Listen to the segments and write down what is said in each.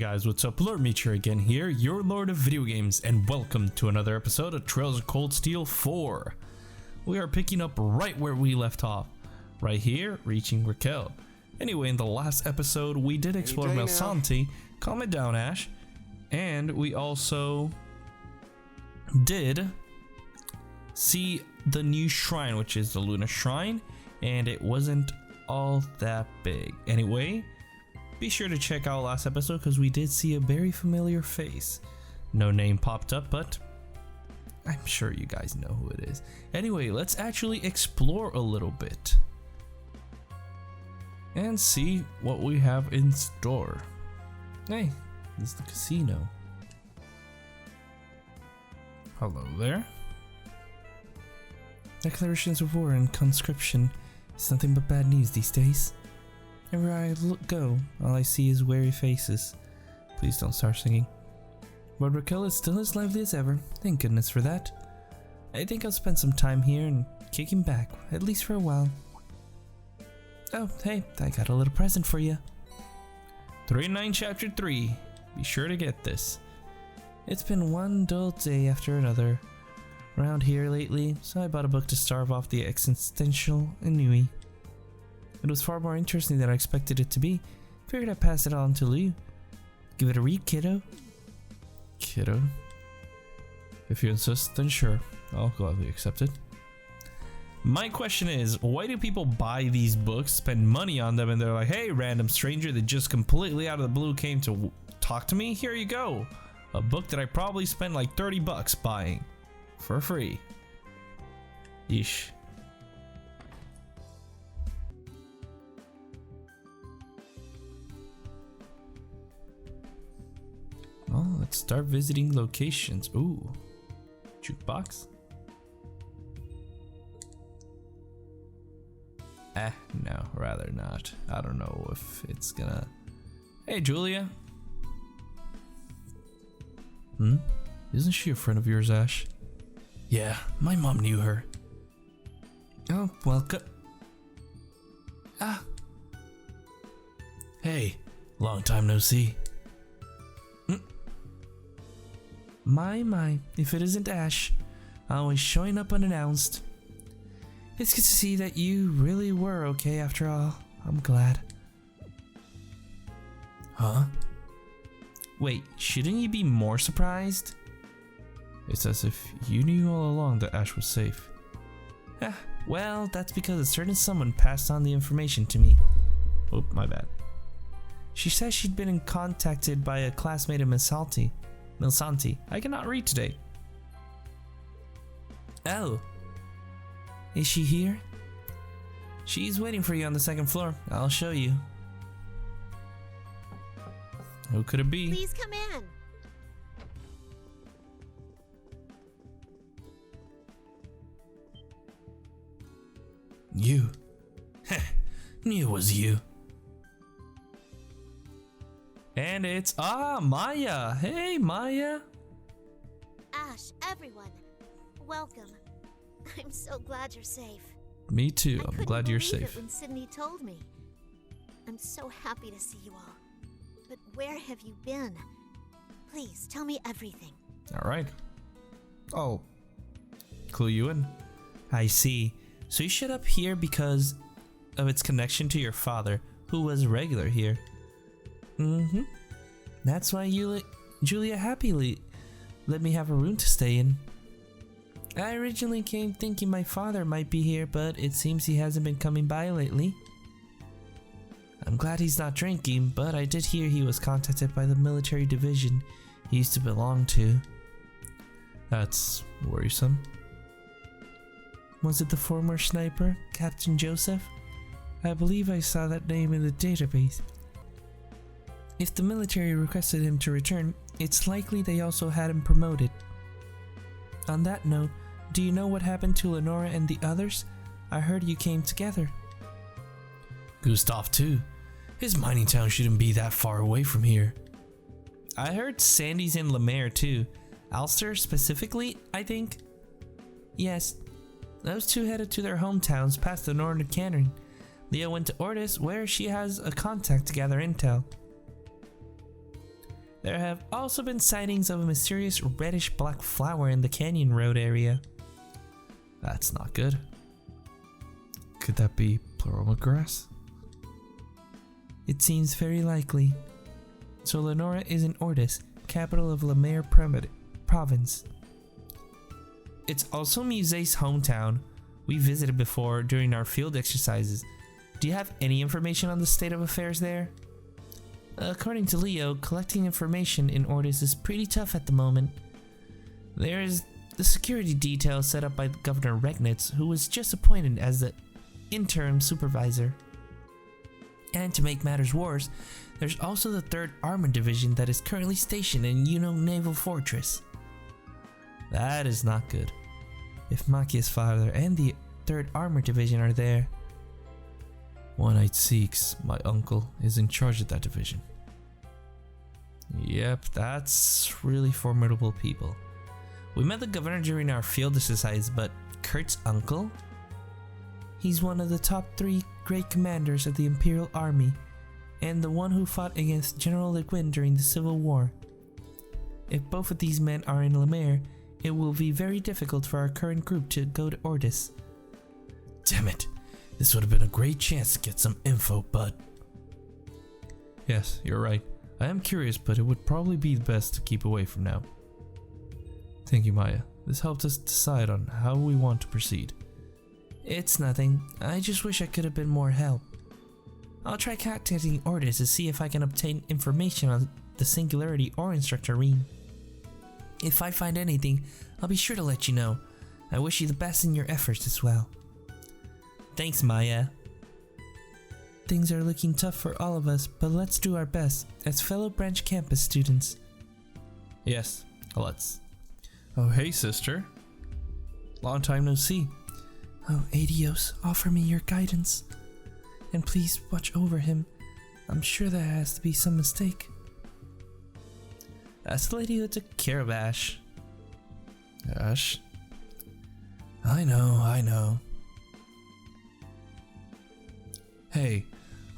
guys, what's up? Lord Meteor again here, your Lord of Video Games, and welcome to another episode of Trails of Cold Steel 4. We are picking up right where we left off, right here, reaching Raquel. Anyway, in the last episode, we did explore Melsanti, calm it down, Ash, and we also did see the new shrine, which is the Luna Shrine, and it wasn't all that big. Anyway, be sure to check out last episode because we did see a very familiar face. No name popped up, but I'm sure you guys know who it is. Anyway, let's actually explore a little bit and see what we have in store. Hey, this is the casino. Hello there. Declarations of war and conscription is nothing but bad news these days. Wherever I go, all I see is weary faces. Please don't start singing. But Raquel is still as lively as ever. Thank goodness for that. I think I'll spend some time here and kick him back, at least for a while. Oh, hey, I got a little present for you. 3-9 Chapter 3. Be sure to get this. It's been one dull day after another around here lately, so I bought a book to starve off the existential ennui. It was far more interesting than I expected it to be. Figured I'd pass it on to you. Give it a read, kiddo. Kiddo? If you insist, then sure. I'll gladly accept it. My question is, why do people buy these books, spend money on them, and they're like, hey, random stranger that just completely out of the blue came to talk to me? Here you go. A book that I probably spent like 30 bucks buying. For free. Yeesh. Well, let's start visiting locations. Ooh. Jukebox? No, rather not. I don't know if it's gonna... Hey, Julia. Isn't she a friend of yours, Ash? Yeah, my mom knew her. Oh, welcome. Hey, long time no see. My, if it isn't Ash, always showing up unannounced. It's good to see that you really were okay after all. I'm glad. Huh? Wait, shouldn't you be more surprised? It's as if you knew all along that Ash was safe. Well, that's because a certain someone passed on the information to me. Oh, my bad. She says she'd been contacted by a classmate of Melsanti. I cannot read today. Oh. Is she here? She's waiting for you on the second floor. I'll show you. Who could it be? Please come in. You. Knew it was you. And it's Maya. Hey, Maya. Ash, everyone, welcome. I'm so glad you're safe. Me too. I'm glad you're safe. I couldn't believe it when Sydney told me. I'm so happy to see you all. But where have you been? Please tell me everything. All right. I'll clue you in. I see. So you showed up here because of its connection to your father, who was regular here. That's why Julia happily let me have a room to stay in. I originally came thinking my father might be here, but it seems he hasn't been coming by lately. I'm glad he's not drinking, but I did hear he was contacted by the military division he used to belong to. That's worrisome. Was it the former sniper, Captain Joseph? I believe I saw that name in the database. If the military requested him to return, it's likely they also had him promoted. On that note, do you know what happened to Lenora and the others? I heard you came together. Gustav too. His mining town shouldn't be that far away from here. I heard Sandy's in Lemaire too. Ulster specifically, I think? Yes. Those two headed to their hometowns past the northern canyon. Leo went to Ortis, where she has a contact to gather intel. There have also been sightings of a mysterious reddish-black flower in the Canyon Road area. That's not good. Could that be pleuroma grass? It seems very likely. So Lenora is in Ordis, capital of Lemaire province. It's also Muse's hometown. We visited before during our field exercises. Do you have any information on the state of affairs there? According to Leo, collecting information in Ordis is pretty tough at the moment. There is the security detail set up by Governor Regnitz, who was just appointed as the interim supervisor. And to make matters worse, there's also the 3rd Armored Division that is currently stationed in Yuno Naval Fortress. That is not good. If Makia's father and the 3rd Armored Division are there. One-Eyed Seeks, my uncle, is in charge of that division. Yep, that's really formidable people. We met the governor during our field exercise, but Kurt's uncle? He's one of the top 3 great commanders of the Imperial Army, and the one who fought against General Le Guin during the Civil War. If both of these men are in Lemaire, it will be very difficult for our current group to go to Ordis. Damn it! This would have been a great chance to get some info, but... Yes, you're right. I am curious, but it would probably be best to keep away from now. Thank you, Maya. This helped us decide on how we want to proceed. It's nothing. I just wish I could have been more help. I'll try contacting Ordis to see if I can obtain information on the Singularity or Instructor Ream. If I find anything, I'll be sure to let you know. I wish you the best in your efforts as well. Thanks, Maya. Things are looking tough for all of us, but let's do our best as fellow branch campus students. Yes, let's. Oh, hey, sister. Long time no see. Oh, Adios, offer me your guidance. And please watch over him. I'm sure there has to be some mistake. That's the lady who took care of Ash. Ash? I know. Hey,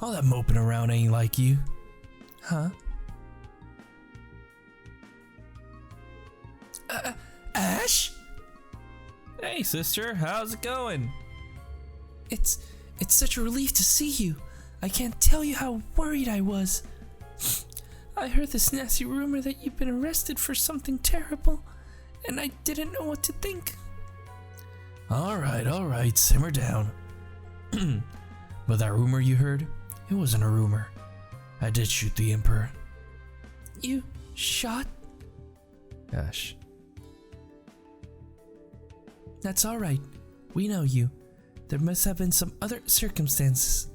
all that moping around ain't like you. Huh? Ash? Hey sister, how's it going? It's such a relief to see you. I can't tell you how worried I was. I heard this nasty rumor that you've been arrested for something terrible, and I didn't know what to think. Alright, simmer down. But that rumor you heard, it wasn't a rumor. I did shoot the Emperor. You shot? Ash. That's alright. We know you. There must have been some other circumstances.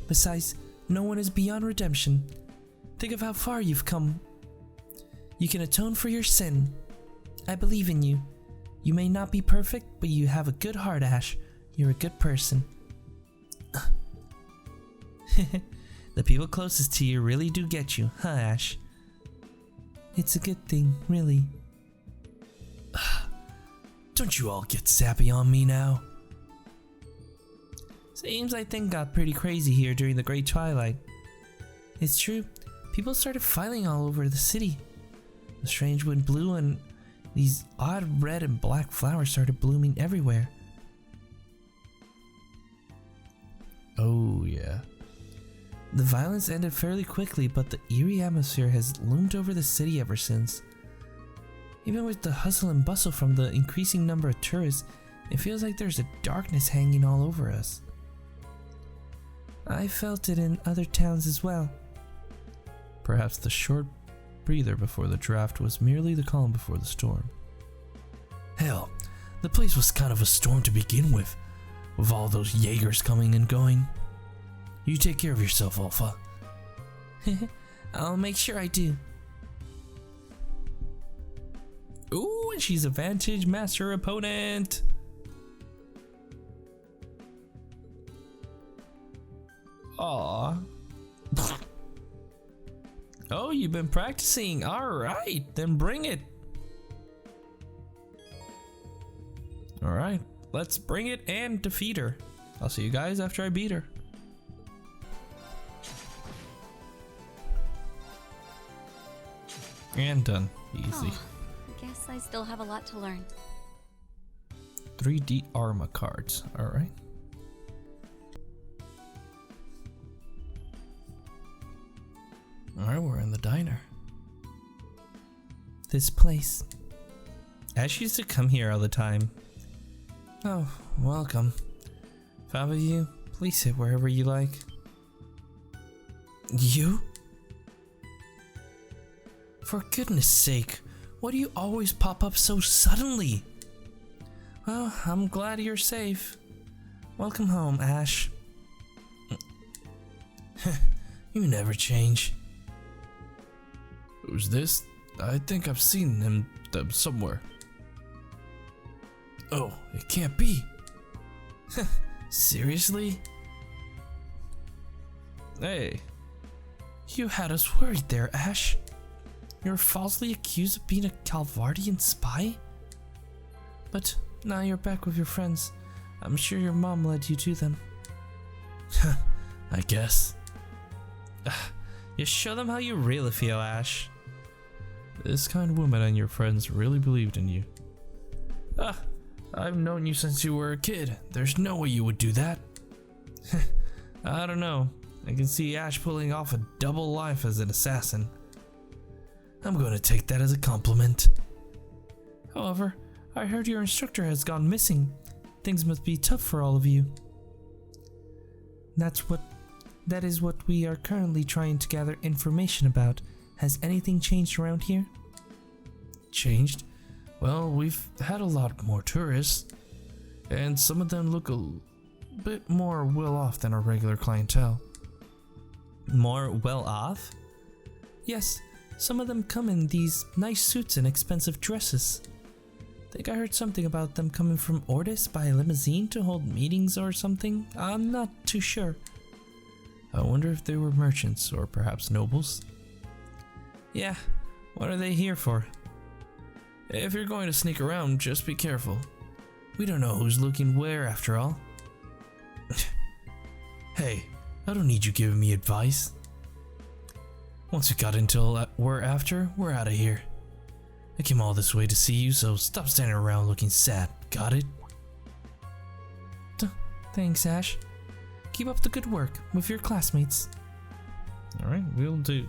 Besides, no one is beyond redemption. Think of how far you've come. You can atone for your sin. I believe in you. You may not be perfect, but you have a good heart, Ash. You're a good person. The people closest to you really do get you, huh, Ash? It's a good thing, really. Don't you all get sappy on me now? Seems like things got pretty crazy here during the Great Twilight. It's true. People started filing all over the city. The strange wind blew and these odd red and black flowers started blooming everywhere. Oh yeah. The violence ended fairly quickly, but the eerie atmosphere has loomed over the city ever since. Even with the hustle and bustle from the increasing number of tourists, it feels like there's a darkness hanging all over us. I felt it in other towns as well. Perhaps the short breather before the draft was merely the calm before the storm. Hell, the place was kind of a storm to begin with all those Jaegers coming and going. You take care of yourself, Alpha. I'll make sure I do. Ooh, and she's a Vantage Master opponent. Aww. Oh, you've been practicing. Alright, then bring it. Alright, let's bring it and defeat her. I'll see you guys after I beat her. And done. Easy. Oh, guess I still have a lot to learn. 3D Arma cards. Alright. Alright, we're in the diner. This place. Ash used to come here all the time. Oh, welcome. If I were you, please sit wherever you like. You? For goodness sake, why do you always pop up so suddenly? Well, I'm glad you're safe. Welcome home, Ash. You never change. Who's this? I think I've seen them somewhere. Oh, it can't be. Seriously? Hey, you had us worried there, Ash. You're falsely accused of being a Calvardian spy? But now you're back with your friends. I'm sure your mom led you to them. I guess. You show them how you really feel, Ash. This kind woman and your friends really believed in you. I've known you since you were a kid. There's no way you would do that. I don't know. I can see Ash pulling off a double life as an assassin. I'm gonna take that as a compliment. However, I heard your instructor has gone missing. Things must be tough for all of you. That is what we are currently trying to gather information about. Has anything changed around here? Changed? Well, we've had a lot more tourists, and some of them look a bit more well-off than our regular clientele. More well-off? Yes, some of them come in these nice suits and expensive dresses. Think I heard something about them coming from Ordis by limousine to hold meetings or something? I'm not too sure. I wonder if they were merchants or perhaps nobles. Yeah, what are they here for? If you're going to sneak around, just be careful. We don't know who's looking where after all. Hey, I don't need you giving me advice. Once we got into what we're after, we're out of here. I came all this way to see you, so stop standing around looking sad. Got it? Thanks, Ash. Keep up the good work with your classmates. Alright, we'll do.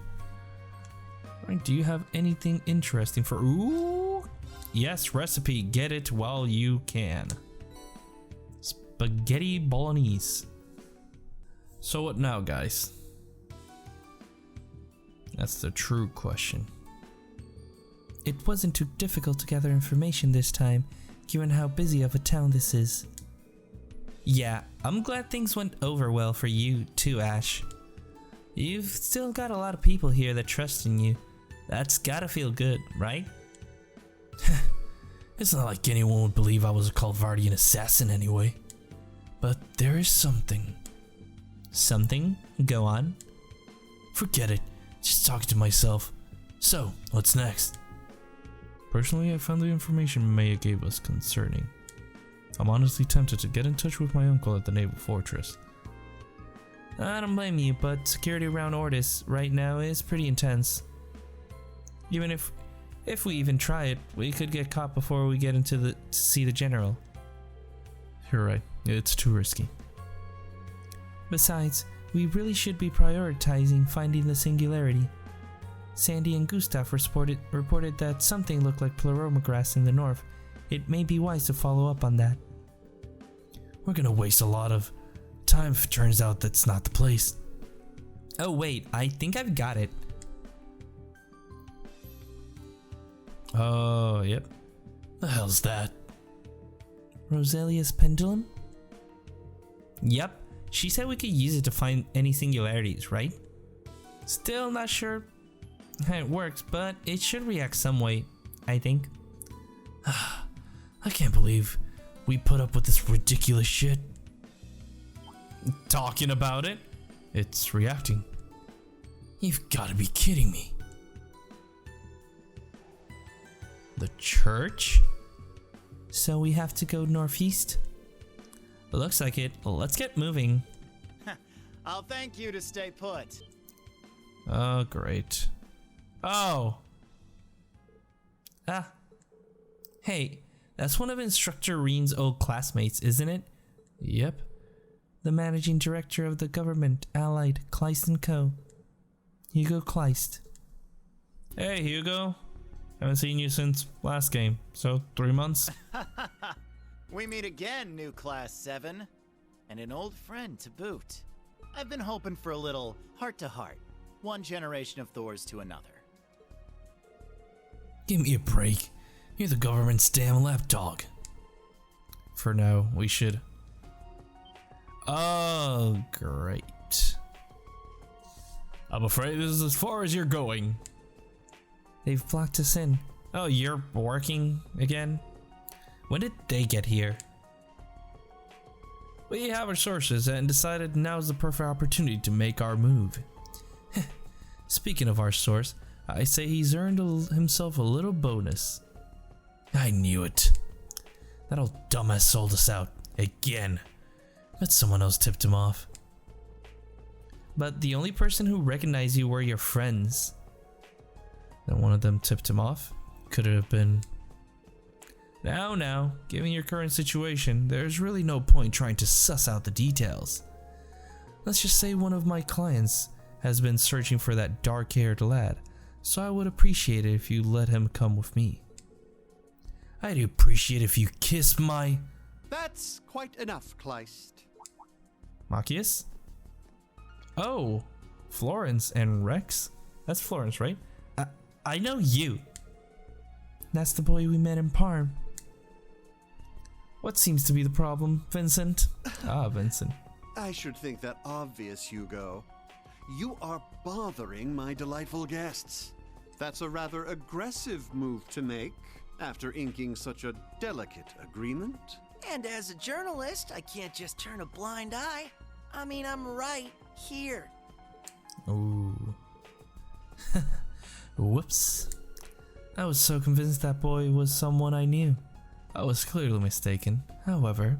Alright, do you have anything interesting for... Ooh! Yes, recipe. Get it while you can. Spaghetti bolognese. So what now, guys? That's the true question. It wasn't too difficult to gather information this time, given how busy of a town this is. Yeah, I'm glad things went over well for you too, Ash. You've still got a lot of people here that trust in you. That's gotta feel good, right? It's not like anyone would believe I was a Calvardian assassin anyway. But there is something. Something? Go on. Forget it. Just talking to myself. So, what's next? Personally, I found the information Maya gave us concerning. I'm honestly tempted to get in touch with my uncle at the naval fortress. I don't blame you, but security around Ordis right now is pretty intense. Even if we even try it, we could get caught before we get to see the general. You're right, it's too risky. Besides, we really should be prioritizing finding the singularity. Sandy and Gustav reported that something looked like pleroma grass in the north. It may be wise to follow up on that. We're gonna waste a lot of time if it turns out that's not the place. Oh wait, I think I've got it. Oh, yep. The hell's that? Roselia's pendulum? Yep, she said we could use it to find any singularities, right? Still not sure how it works, but it should react some way, I think. I can't believe we put up with this ridiculous shit. Talking about it? It's reacting. You've got to be kidding me. The church? So we have to go northeast? Looks like it. Let's get moving. I'll thank you to stay put. Oh, great. Oh, Ah. Hey, that's one of Instructor Reen's old classmates, isn't it? Yep. The managing director of the government allied Kleist & Co. Hugo Kleist. Hey, Hugo. Haven't seen you since last game, so 3 months. We meet again, new Class 7. And an old friend to boot. I've been hoping for a little heart-to-heart. One generation of Thors to another. Give me a break. You're the government's damn lapdog. For now, we should... Oh, great. I'm afraid this is as far as you're going. They've blocked us in. Oh, you're working again? When did they get here? We have our sources and decided now's the perfect opportunity to make our move. Speaking of our source, I say he's earned himself a little bonus. I knew it. That old dumbass sold us out. Again. Bet someone else tipped him off. But the only person who recognized you were your friends. Then one of them tipped him off? Could it have been... Now, given your current situation, there's really no point trying to suss out the details. Let's just say one of my clients has been searching for that dark-haired lad, so I would appreciate it if you let him come with me. I'd appreciate if you kiss my... That's quite enough, Kleist. Machias? Oh, Florence and Rex? That's Florence, right? I know you. That's the boy we met in Parm. What seems to be the problem, Vincent? Ah, Vincent. I should think that obvious, Hugo. You are bothering my delightful guests. That's a rather aggressive move to make after inking such a delicate agreement. And as a journalist, I can't just turn a blind eye. I mean, I'm right here. Ooh. Whoops. I was so convinced that boy was someone I knew. I was clearly mistaken, however.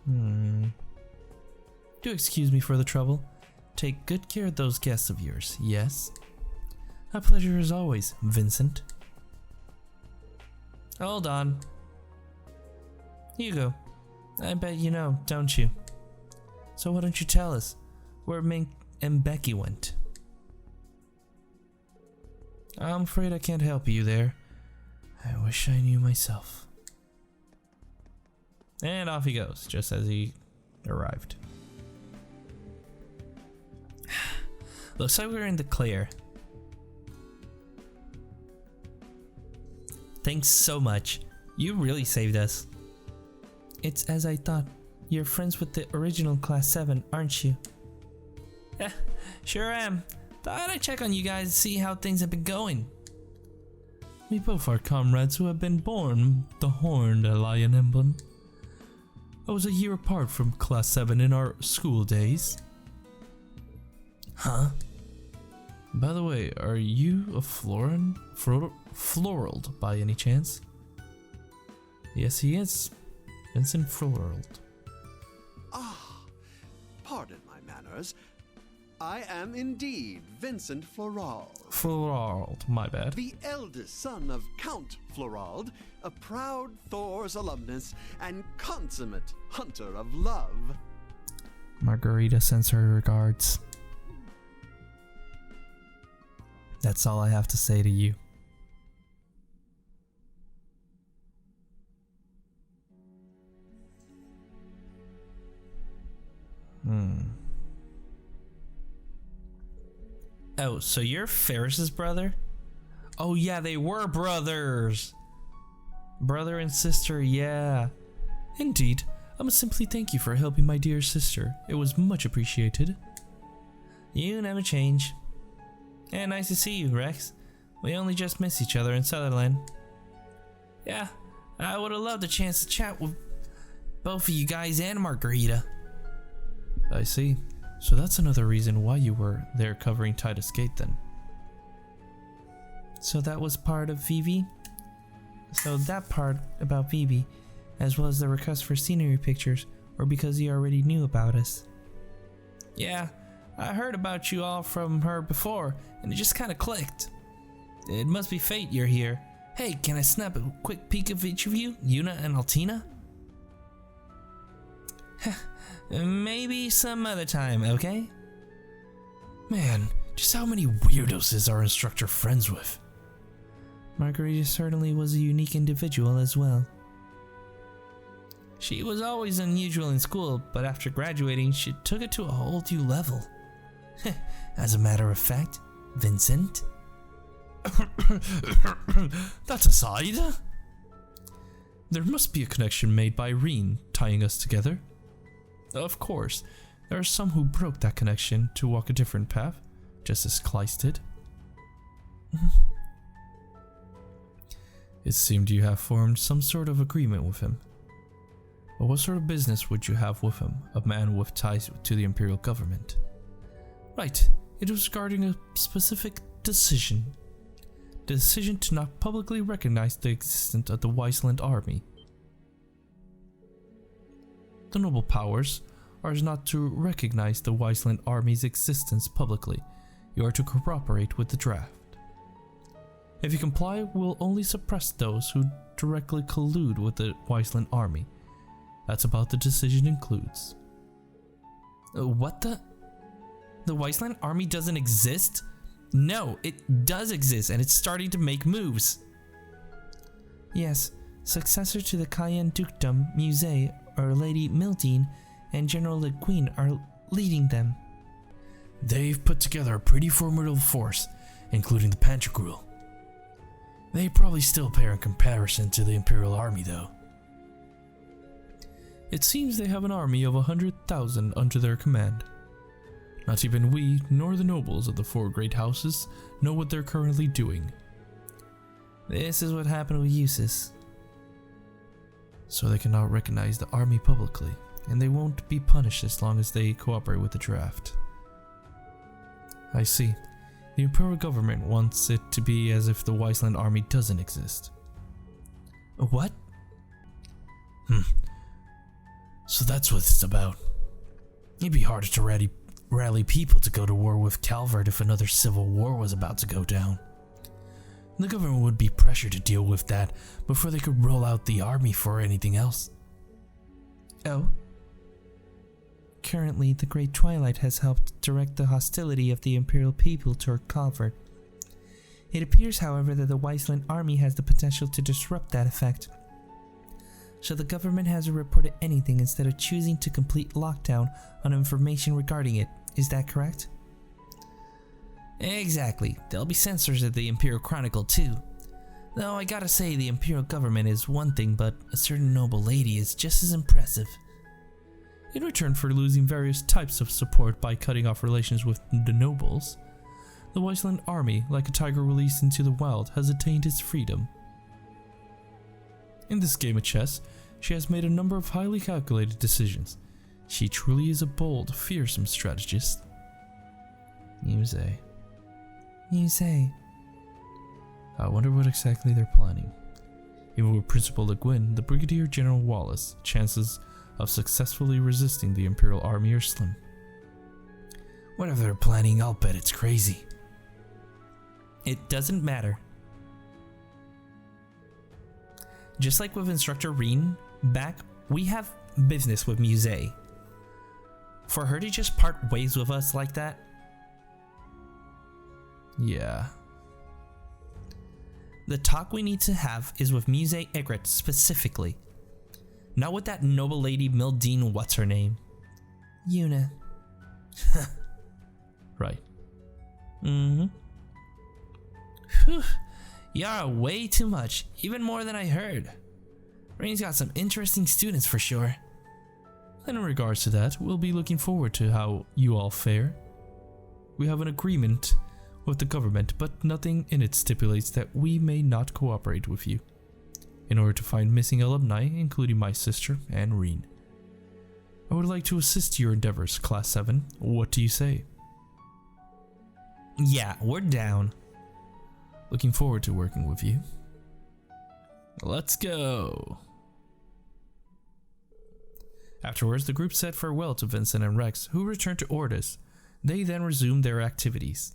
Do excuse me for the trouble. Take good care of those guests of yours, yes? A pleasure as always, Vincent. Hold on. Hugo, I bet you know, don't you? So why don't you tell us where Mink and Becky went? I'm afraid I can't help you there. I wish I knew myself. And off he goes, just as he arrived. Looks like we're in the clear. Thanks so much. You really saved us. It's as I thought. You're friends with the original Class 7, aren't you? Yeah, sure am. Thought I'd check on you guys to see how things have been going. We both are comrades who have been born the horned lion emblem. I was a year apart from Class 7 in our school days. Huh? By the way, are you a Florald by any chance? Yes, he is. Vincent Florald. Ah, pardon my manners. I am indeed Vincent Florald. Florald, my bad. The eldest son of Count Florald, a proud Thor's alumnus and consummate hunter of love. Margarita sends her regards. That's all I have to say to you. Oh, so you're Ferris's brother? Oh yeah, they were brothers! Brother and sister, yeah. Indeed, I must simply thank you for helping my dear sister. It was much appreciated. You never change. And nice to see you, Rex. We only just missed each other in Sutherland. Yeah, I would have loved a chance to chat with both of you guys and Margarita. I see. So that's another reason why you were there covering Titus Gate then. So that was part of Vivi? So that part about Vivi, as well as the request for scenery pictures, or because you already knew about us? Yeah, I heard about you all from her before, and it just kinda clicked. It must be fate you're here. Hey, can I snap a quick peek of each of you, Yuna and Altina? Maybe some other time, okay? Man, just how many weirdos is our instructor friends with? Margarita certainly was a unique individual as well. She was always unusual in school, but after graduating, she took it to a whole new level. As a matter of fact, Vincent? That's aside. There must be a connection made by Reen tying us together. Of course, there are some who broke that connection to walk a different path, just as Kleist did. It seemed you have formed some sort of agreement with him. But what sort of business would you have with him, a man with ties to the Imperial government? Right, it was regarding a specific decision. The decision to not publicly recognize the existence of the Wiseland army. The noble powers are not to recognize the Wiseland army's existence publicly. You are to cooperate with the draft. If you comply, we'll only suppress those who directly collude with the Wiseland army. That's about the decision includes. What the? The Wiseland army doesn't exist? No, it does exist, and it's starting to make moves. Yes, successor to the Cayenne Dukedom, Musée, Our Lady Mildine, and General Le Guin are leading them. They've put together a pretty formidable force, including the Pantagruel. They probably still pale in comparison to the Imperial army, though. It seems they have an army of 100,000 under their command. Not even we, nor the nobles of the four great houses, know what they're currently doing. This is what happened with Eustace. So they cannot recognize the army publicly, and they won't be punished as long as they cooperate with the draft. I see. The Imperial government wants it to be as if the Wiseland army doesn't exist. What? So that's what it's about. It'd be harder to rally people to go to war with Calvert if another civil war was about to go down. The government would be pressured to deal with that before they could roll out the army for anything else. Oh? Currently, the Great Twilight has helped direct the hostility of the Imperial people toward Calvert. It appears, however, that the Wiseland army has the potential to disrupt that effect. So the government hasn't reported anything instead of choosing to complete lockdown on information regarding it. Is that correct? Exactly. There'll be censors at the Imperial Chronicle too. Though I gotta say, the Imperial government is one thing, but a certain noble lady is just as impressive. In return for losing various types of support by cutting off relations with the nobles, the Wiseland army, like a tiger released into the wild, has attained its freedom. In this game of chess, she has made a number of highly calculated decisions. She truly is a bold, fearsome strategist. Musée. I wonder what exactly they're planning. Even with Principal Le Guin, the Brigadier General Wallace, chances of successfully resisting the Imperial army are slim. Whatever they're planning, I'll bet it's crazy. It doesn't matter. Just like with Instructor Reen, we have business with Musée. For her to just part ways with us like that? Yeah. The talk we need to have is with Musée Egret specifically. Not with that noble lady Mildine what's her name. Yuna. Right. Whew. You're way too much, even more than I heard. Reen's got some interesting students for sure. And in regards to that, we'll be looking forward to how you all fare. We have an agreement with the government, but nothing in it stipulates that we may not cooperate with you in order to find missing alumni, including my sister and Reen. I would like to assist your endeavors, Class 7. What do you say? Yeah, we're down. Looking forward to working with you. Let's go. Afterwards, the group said farewell to Vincent and Rex, who returned to Ordis. They then resumed their activities.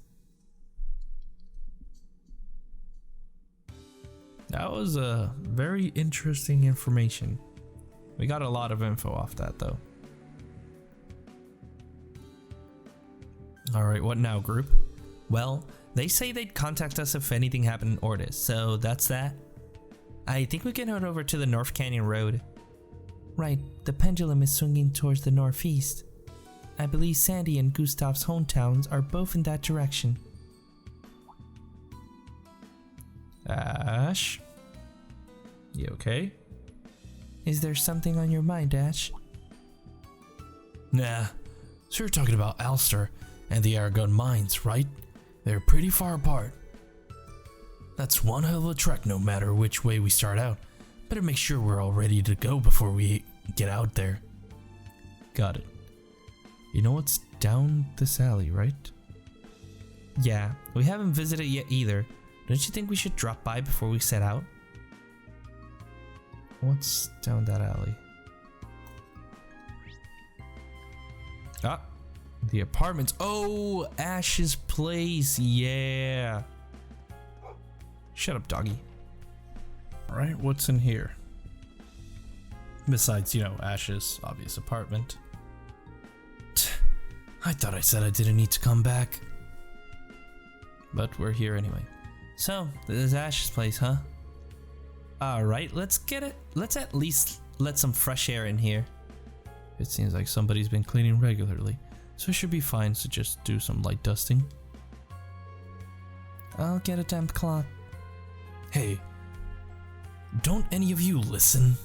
That was a very interesting information. We got a lot of info off that though. Alright, what now, group? Well, they say they'd contact us if anything happened in Ortis, so that's that. I think we can head over to the North Canyon Road. Right, the pendulum is swinging towards the northeast. I believe Sandy and Gustav's hometowns are both in that direction. Ash? You okay? Is there something on your mind, Ash? Nah. So you're talking about Ulster and the Aragon mines, right? They're pretty far apart. That's one hell of a trek no matter which way we start out. Better make sure we're all ready to go before we get out there. Got it. You know what's down this alley, right? Yeah, we haven't visited yet either. Don't you think we should drop by before we set out? What's down that alley? Ah, the apartments. Oh, Ash's place. Yeah. Shut up, doggy. All right, what's in here? Besides, you know, Ash's obvious apartment. I thought I said I didn't need to come back. But we're here anyway. So, this is Ash's place, huh? Alright, let's get it. Let's at least let some fresh air in here. It seems like somebody's been cleaning regularly, so it should be fine to just do some light dusting. I'll get a damp cloth. Hey, don't any of you listen?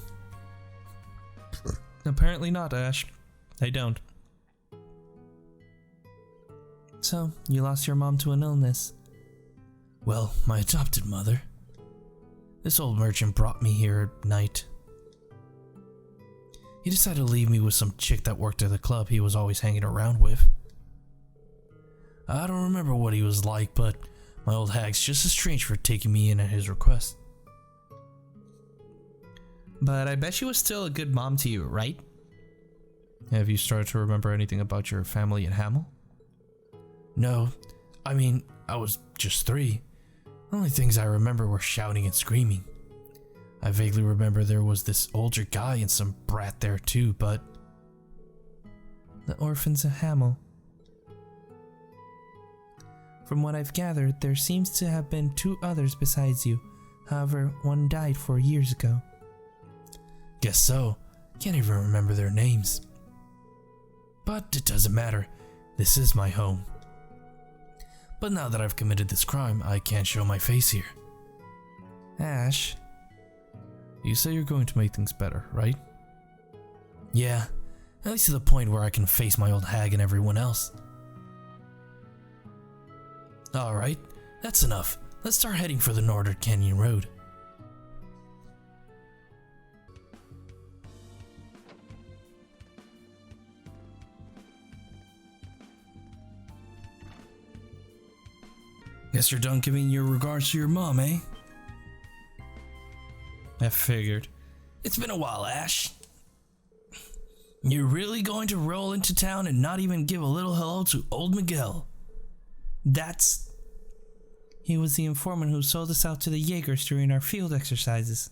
Apparently not, Ash. They don't. So, you lost your mom to an illness. Well, my adopted mother. This old merchant brought me here at night. He decided to leave me with some chick that worked at the club he was always hanging around with. I don't remember what he was like, but my old hag's just as strange for taking me in at his request. But I bet she was still a good mom to you, right? Have you started to remember anything about your family in Hamel? No, I mean, I was just 3. The only things I remember were shouting and screaming. I vaguely remember there was this older guy and some brat there too, but... The orphans of Hamel. From what I've gathered, there seems to have been 2 others besides you. However, one died 4 years ago. Guess so. Can't even remember their names. But it doesn't matter. This is my home. But now that I've committed this crime, I can't show my face here. Ash, you say you're going to make things better, right? Yeah, at least to the point where I can face my old hag and everyone else. Alright, that's enough. Let's start heading for the Northern Canyon Road. Guess you're done giving your regards to your mom, eh? I figured. It's been a while, Ash. You're really going to roll into town and not even give a little hello to old Miguel? He was the informant who sold us out to the Jaegers during our field exercises.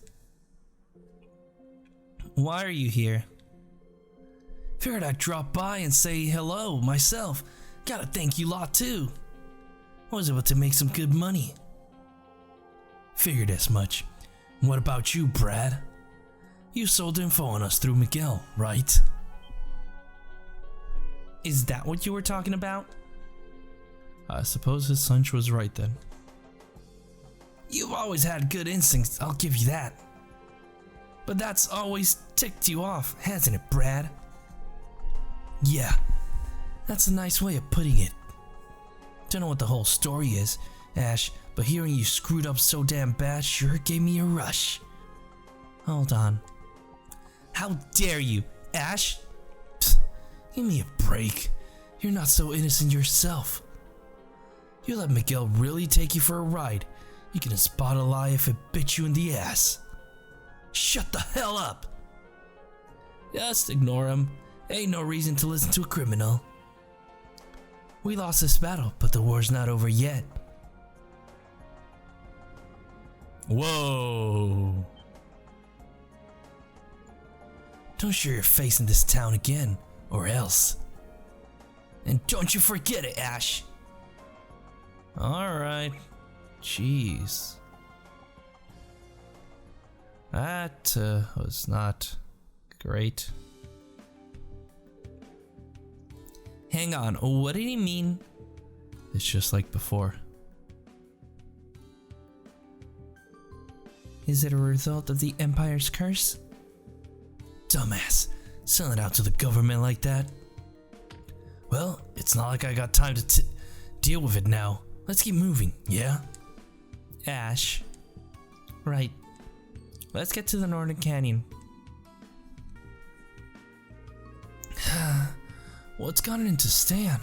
Why are you here? Figured I'd drop by and say hello myself. Gotta thank you lot too. Was able to make some good money. Figured as much. What about you, Brad? You sold info on us through Miguel, right? Is that what you were talking about? I suppose his hunch was right then. You've always had good instincts, I'll give you that. But that's always ticked you off, hasn't it, Brad? Yeah, that's a nice way of putting it. Don't know what the whole story is, Ash, but hearing you screwed up so damn bad sure gave me a rush. Hold on. How dare you, Ash? Psst, give me a break. You're not so innocent yourself. You let Miguel really take you for a ride. You can spot a lie if it bit you in the ass. Shut the hell up! Just ignore him. Ain't no reason to listen to a criminal. We lost this battle, but the war's not over yet. Whoa. Don't show your face in this town again, or else. And don't you forget it, Ash. Alright. Jeez. That was not great. Hang on, what did he mean? It's just like before. Is it a result of the Empire's curse? Dumbass, sell it out to the government like that. Well, it's not like I got time to deal with it now. Let's keep moving, yeah? Ash. Right. Let's get to the Northern Canyon. What's gotten into Stan?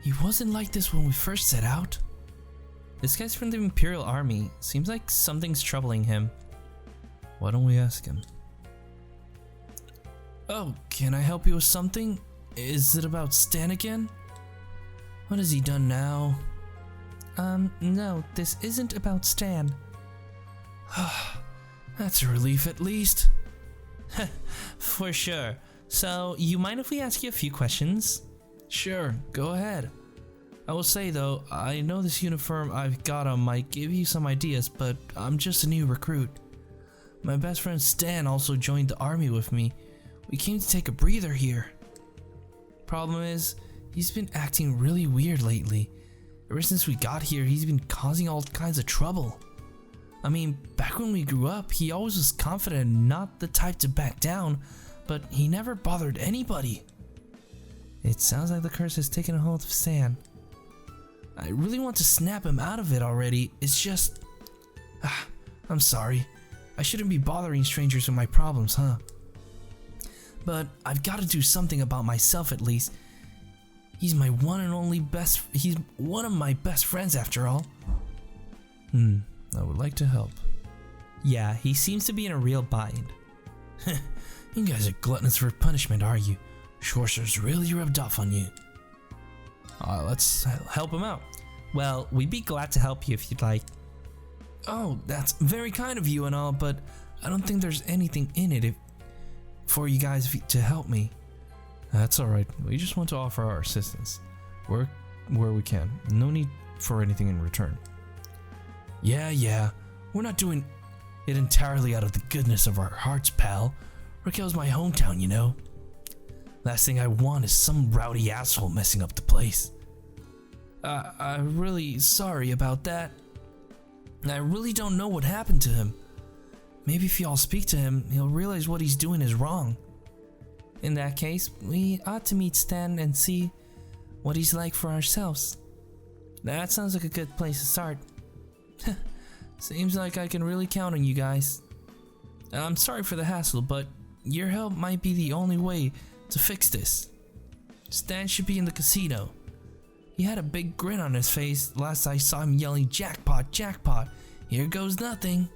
He wasn't like this when we first set out. This guy's from the Imperial Army. Seems like something's troubling him. Why don't we ask him? Oh, can I help you with something? Is it about Stan again? What has he done now? No, this isn't about Stan. That's a relief at least. For sure. So, you mind if we ask you a few questions? Sure, go ahead. I will say though, I know this uniform I've got on might give you some ideas, but I'm just a new recruit. My best friend Stan also joined the army with me. We came to take a breather here. Problem is, he's been acting really weird lately. Ever since we got here, he's been causing all kinds of trouble. I mean, back when we grew up, he always was confident and not the type to back down, but he never bothered anybody. It sounds like the curse has taken a hold of Stan. I really want to snap him out of it already. It's just... I'm sorry. I shouldn't be bothering strangers with my problems, huh? But I've got to do something about myself at least. He's my one and only he's one of my best friends after all. I would like to help. Yeah, he seems to be in a real bind. You guys are gluttons for punishment, are you? Sorcerer's really rubbed off on you. Let's help him out. Well, we'd be glad to help you if you'd like. Oh, that's very kind of you and all, but I don't think there's anything in it for you guys to help me. That's alright. We just want to offer our assistance. Work where we can. No need for anything in return. Yeah. We're not doing it entirely out of the goodness of our hearts, pal. Raquel's my hometown, you know. Last thing I want is some rowdy asshole messing up the place. I'm really sorry about that. I really don't know what happened to him. Maybe if y'all speak to him, he'll realize what he's doing is wrong. In that case, we ought to meet Stan and see what he's like for ourselves. That sounds like a good place to start. Seems like I can really count on you guys. I'm sorry for the hassle, but your help might be the only way to fix this. Stan should be in the casino. He had a big grin on his face last I saw him yelling, "Jackpot, jackpot, here goes nothing."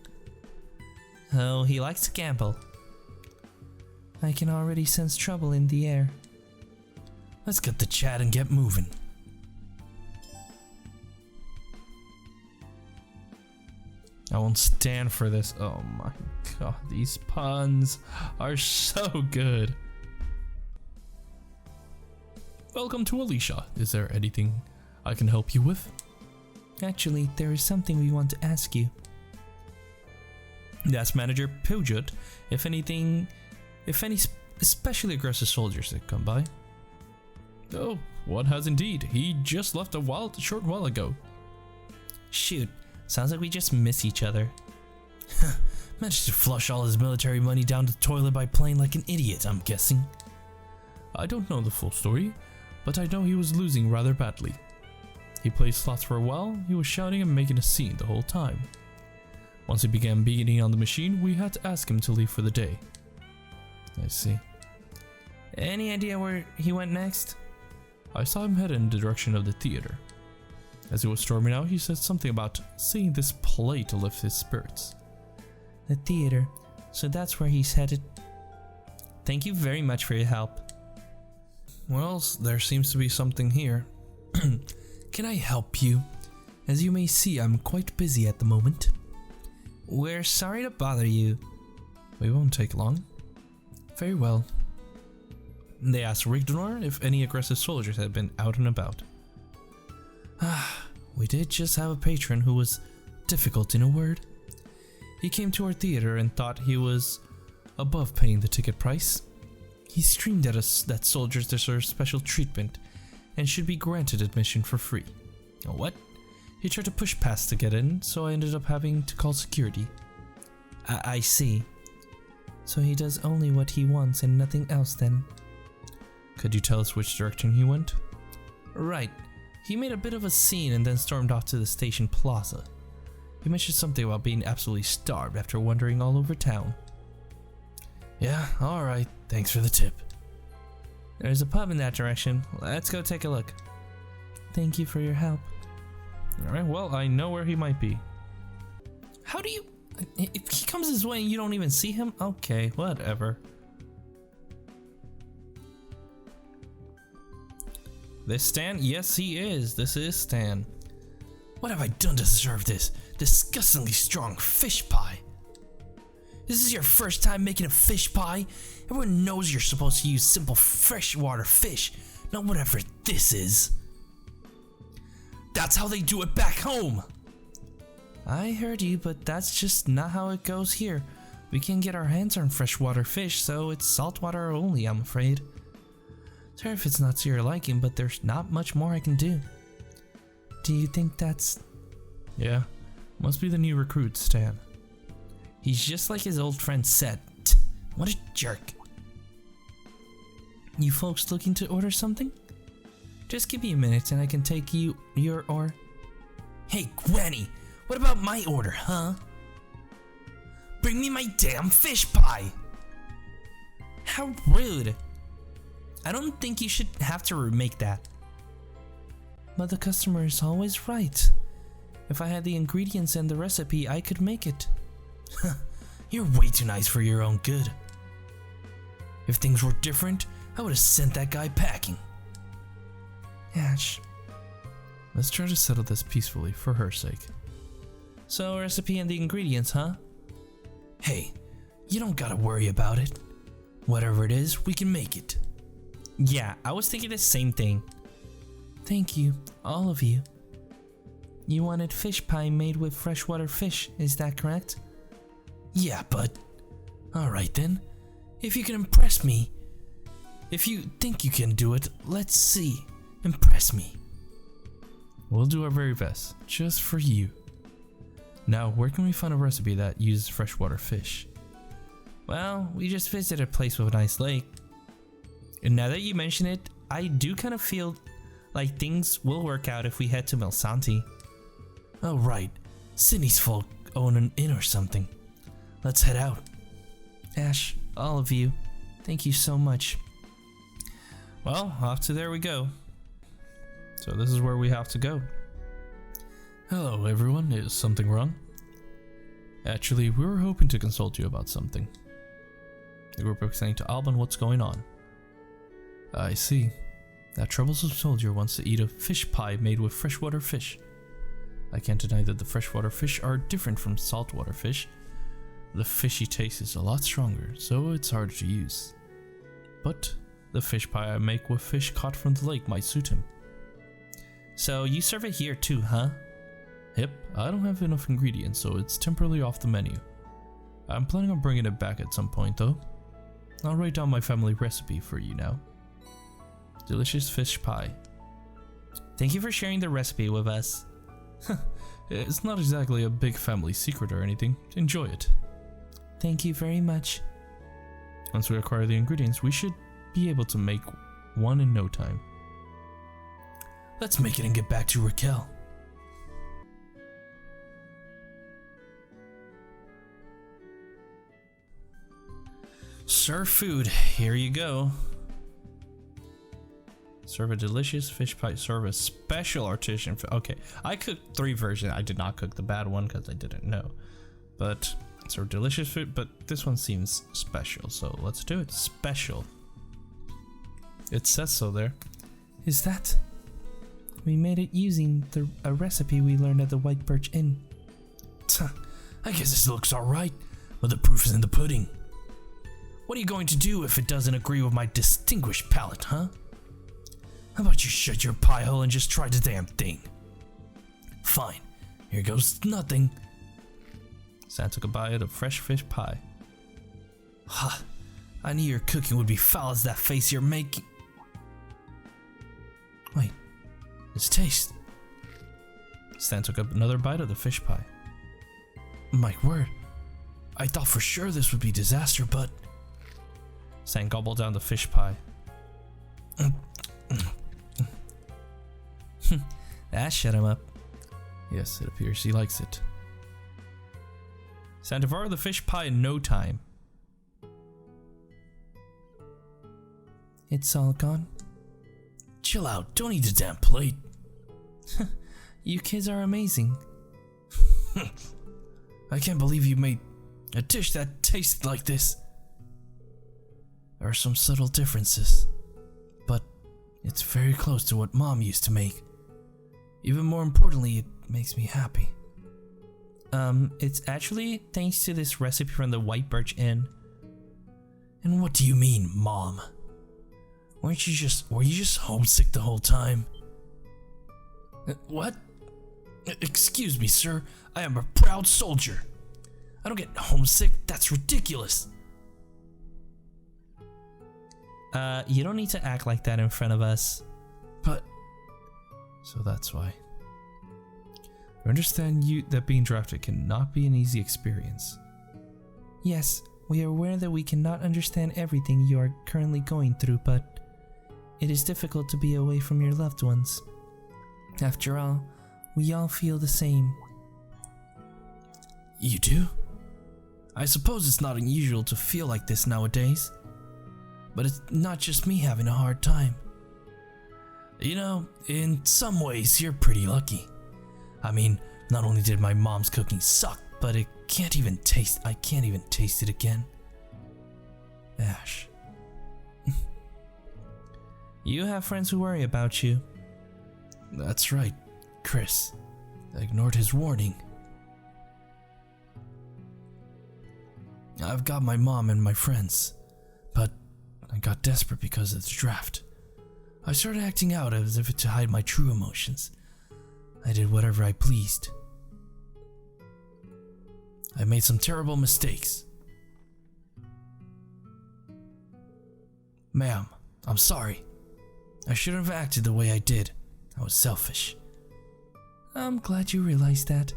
Oh, he likes to gamble. I can already sense trouble in the air. Let's cut the chat and get moving. I won't stand for this. Oh my god, these puns are so good. Welcome to Alicia. Is there anything I can help you with? Actually, there is something we want to ask you. That's Manager Pujut. If any especially aggressive soldiers that come by. Oh, one has indeed. He just left a short while ago. Shoot, sounds like we just miss each other. Managed to flush all his military money down the toilet by playing like an idiot, I'm guessing. I don't know the full story, but I know he was losing rather badly. He played slots for a while. He was shouting and making a scene the whole time. Once he began beating on the machine, we had to ask him to leave for the day. I see. Any idea where he went next? I saw him head in the direction of the theater. As he was storming out, he said something about seeing this play to lift his spirits. The theater, so that's where he's headed. Thank you very much for your help. Well, there seems to be something here. Can I help you? As you may see, I'm quite busy at the moment. We're sorry to bother you. We won't take long. Very well. They asked Rigdonor if any aggressive soldiers had been out and about. We did just have a patron who was difficult in a word. He came to our theater and thought he was above paying the ticket price. He screamed at us that soldiers deserve special treatment and should be granted admission for free. What? He tried to push past to get in, so I ended up having to call security. I see. So he does only what he wants and nothing else then. Could you tell us which direction he went? Right. He made a bit of a scene and then stormed off to the station plaza. He mentioned something about being absolutely starved after wandering all over town. Yeah, alright. Thanks for the tip. There's a pub in that direction. Let's go take a look. Thank you for your help. Alright, well, I know where he might be. How do you... If he comes this way and you don't even see him? Okay, whatever. This Stan? Yes, he is. This is Stan. What have I done to deserve this disgustingly strong fish pie? This is your first time making a fish pie? Everyone knows you're supposed to use simple freshwater fish, not whatever this is. That's how they do it back home! I heard you, but that's just not how it goes here. We can't get our hands on freshwater fish, so it's saltwater only, I'm afraid. Sorry if it's not to your liking, but there's not much more I can do. Do you think that's... Yeah, must be the new recruit, Stan. He's just like his old friend said. What a jerk. You folks looking to order something? Just give me a minute and I can take you your or... Hey, Granny, what about my order, huh? Bring me my damn fish pie! How rude! I don't think you should have to remake that. But the customer is always right. If I had the ingredients and the recipe, I could make it. You're way too nice for your own good. If things were different, I would have sent that guy packing. Ash. Let's try to settle this peacefully for her sake. So, recipe and the ingredients, huh? Hey, you don't gotta worry about it. Whatever it is, we can make it. Yeah, I was thinking the same thing. Thank you, all of you. You wanted fish pie made with freshwater fish, is that correct? Yeah, but... Alright then. If you can impress me. If you think you can do it, let's see. Impress me. We'll do our very best, just for you. Now, where can we find a recipe that uses freshwater fish? Well, we just visited a place with a nice lake. And now that you mention it, I do kind of feel like things will work out if we head to Milsanti. Oh right, Sydney's folk own an inn or something. Let's head out. Ash, all of you, thank you so much. Well, off to there we go. So this is where we have to go. Hello everyone, is something wrong? Actually, we were hoping to consult you about something. The group are saying to Alban what's going on. I see. That troublesome soldier wants to eat a fish pie made with freshwater fish. I can't deny that the freshwater fish are different from saltwater fish. The fishy taste is a lot stronger, so it's harder to use. But the fish pie I make with fish caught from the lake might suit him. So you serve it here too, huh? Yep, I don't have enough ingredients, so it's temporarily off the menu. I'm planning on bringing it back at some point though. I'll write down my family recipe for you now. Delicious fish pie. Thank you for sharing the recipe with us. It's not exactly a big family secret or anything. Enjoy it. Thank you very much. Once we acquire the ingredients, we should be able to make one in no time. Let's make it and get back to Raquel. Serve food. Here you go. Serve a delicious fish pie. Serve a special artisan. Okay, I cooked 3 versions. I did not cook the bad one because I didn't know. But serve delicious food. But this one seems special, so let's do it. Special. It says so there. Is that? We made it using a recipe we learned at the White Birch Inn. I guess this looks alright, but the proof is in the pudding. What are you going to do if it doesn't agree with my distinguished palate, huh? How about you shut your pie hole and just try the damn thing? Fine, here goes nothing. Sam took a bite of fresh fish pie. Ha! I knew your cooking would be foul as that face you're making. Wait, let's taste. Stan took up another bite of the fish pie. My word, I thought for sure this would be disaster, but... Stan gobbled down the fish pie. That shut him up. Yes, it appears he likes it. Stan devoured the fish pie in no time. It's all gone. Chill out, don't eat the damn plate. You kids are amazing. I can't believe you made a dish that tasted like this. There are some subtle differences, but it's very close to what Mom used to make. Even more importantly, it makes me happy. It's actually thanks to this recipe from the White Birch Inn. And what do you mean, Mom? Were you just homesick the whole time? What? Excuse me, sir. I am a proud soldier. I don't get homesick. That's ridiculous. You don't need to act like that in front of us. But... So that's why. I understand that being drafted cannot be an easy experience. Yes, we are aware that we cannot understand everything you are currently going through, but it is difficult to be away from your loved ones. After all, we all feel the same. You do? I suppose it's not unusual to feel like this nowadays. But it's not just me having a hard time. You know, in some ways, you're pretty lucky. I mean, not only did my mom's cooking suck, but I can't even taste it again. Ash. You have friends who worry about you. That's right, Chris. I ignored his warning. I've got my mom and my friends, but I got desperate because of the draft. I started acting out as if to hide my true emotions. I did whatever I pleased. I made some terrible mistakes. Ma'am, I'm sorry. I shouldn't have acted the way I did. I was selfish. I'm glad you realized that.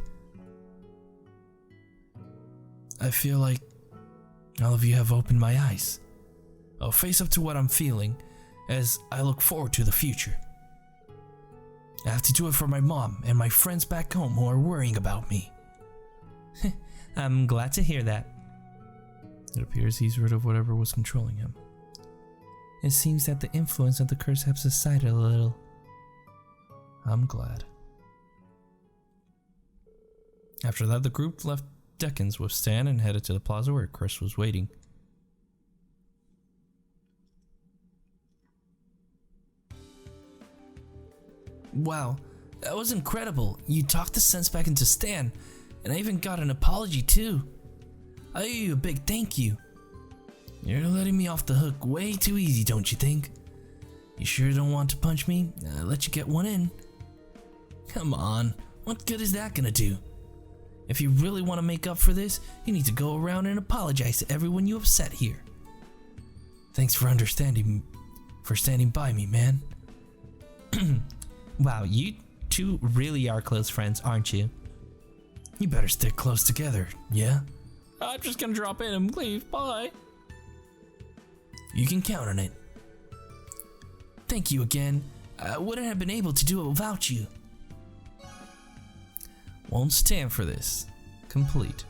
I feel like all of you have opened my eyes. I'll face up to what I'm feeling as I look forward to the future. I have to do it for my mom and my friends back home who are worrying about me. I'm glad to hear that. It appears he's rid of whatever was controlling him. It seems that the influence of the curse has subsided a little. I'm glad. After that, the group left Deccan's with Stan and headed to the plaza where Chris was waiting. Wow, that was incredible. You talked the sense back into Stan, and I even got an apology too. I owe you a big thank you. You're letting me off the hook way too easy, don't you think? You sure don't want to punch me? I'll let you get one in. Come on, what good is that gonna do? If you really want to make up for this, you need to go around and apologize to everyone you upset here. Thanks for standing by me, man. Wow, you two really are close friends, aren't you? You better stick close together, yeah? I'm just gonna drop in and leave, bye. You can count on it. Thank you again. I wouldn't have been able to do it without you. Won't stand for this. Complete.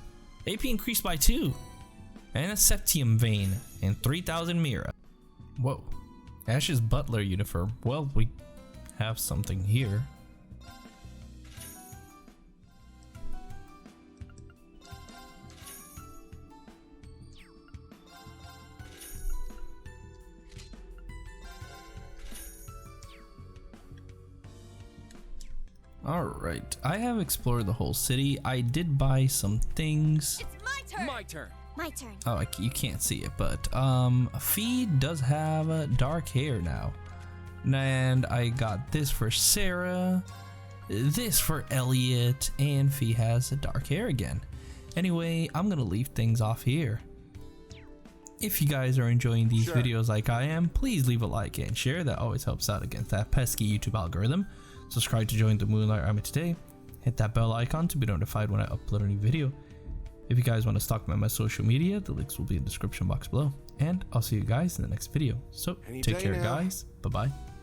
AP increased by 2. And a septium vein. And 3,000 mira. Whoa. Ash's butler uniform. Well, we have something here. Alright, I have explored the whole city. I did buy some things. It's my turn. My turn. My turn. Oh, you can't see it, but Fee does have dark hair now. And I got this for Sarah, this for Elliot, and Fee has dark hair again. Anyway, I'm gonna leave things off here. If you guys are enjoying these videos like I am, please leave a like and share. That always helps out against that pesky YouTube algorithm. Subscribe to join the Moonlight Army today. Hit that bell icon to be notified when I upload a new video. If you guys want to stalk me on my social media, the links will be in the description box below. And I'll see you guys in the next video. So, take care guys. Bye-bye.